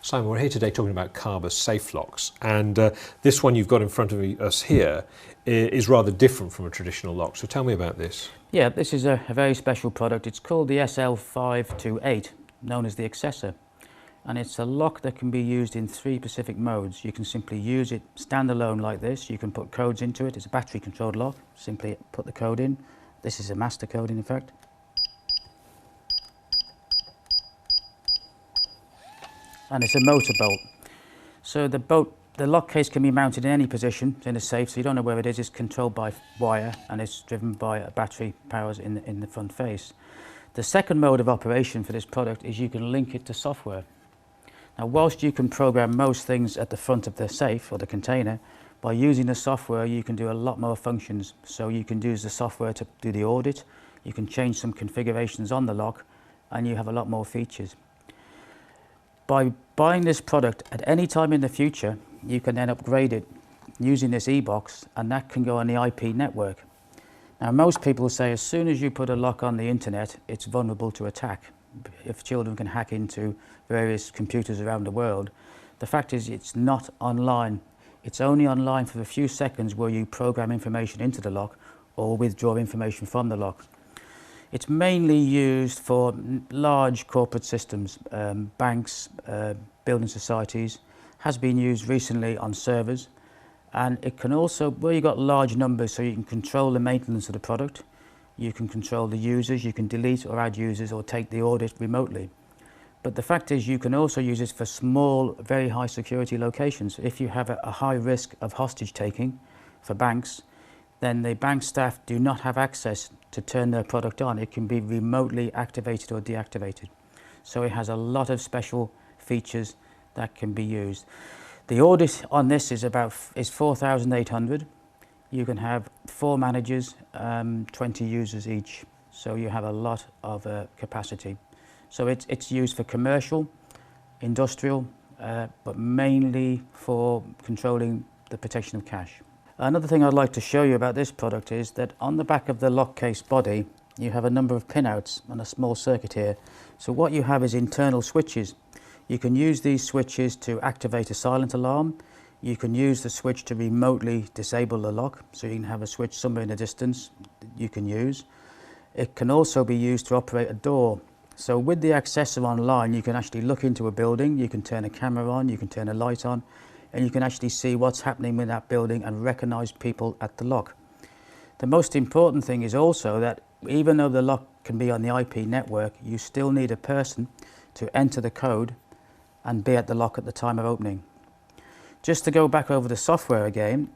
Simon, we're here today talking about kaba safe locks, and this one you've got in front of us here is rather different from a traditional lock. So tell me about this. Yeah, this is a very special product. It's called the SL528, known as the axessor, and it's a lock that can be used in 3 specific modes. You can simply use it standalone like this. You can put codes into it. It's a battery controlled lock. Simply put the code in. This is a master code in effect. And it's a motor bolt. So the lock case can be mounted in any position in a safe, so you don't know where it is. It's controlled by wire and it's driven by a battery powers in the front face. The second mode of operation for this product is you can link it to software. Now, whilst you can program most things at the front of the safe or the container, by using the software you can do a lot more functions. So you can use the software to do the audit, you can change some configurations on the lock, and you have a lot more features. By buying this product at any time in the future, you can then upgrade it using this e-box, and that can go on the IP network. Now, most people say as soon as you put a lock on the internet, it's vulnerable to attack. If children can hack into various computers around the world, the fact is it's not online. It's only online for a few seconds where you program information into the lock or withdraw information from the lock. It's mainly used for large corporate systems, banks, building societies, has been used recently on servers, and it can also, where you've got large numbers, so you can control the maintenance of the product, you can control the users, you can delete or add users or take the audit remotely. But the fact is you can also use it for small, very high security locations. If you have a high risk of hostage taking for banks, then the bank staff do not have access to turn their product on. It can be remotely activated or deactivated. So it has a lot of special features that can be used. The audit on this is 4,800. You can have 4 managers, 20 users each. So you have a lot of capacity. So it's used for commercial, industrial, but mainly for controlling the protection of cash. Another thing I'd like to show you about this product is that on the back of the lock case body, you have a number of pinouts and a small circuit here. So what you have is internal switches. You can use these switches to activate a silent alarm. You can use the switch to remotely disable the lock, so you can have a switch somewhere in the distance that you can use. It can also be used to operate a door. So with the axessor online, you can actually look into a building, you can turn a camera on, you can turn a light on, and you can actually see what's happening in that building and recognize people at the lock. The most important thing is also that even though the lock can be on the IP network, you still need a person to enter the code and be at the lock at the time of opening. Just to go back over the software again,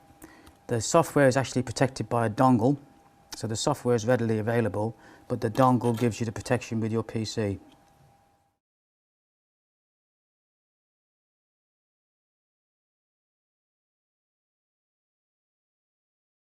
the software is actually protected by a dongle, so the software is readily available, but the dongle gives you the protection with your PC.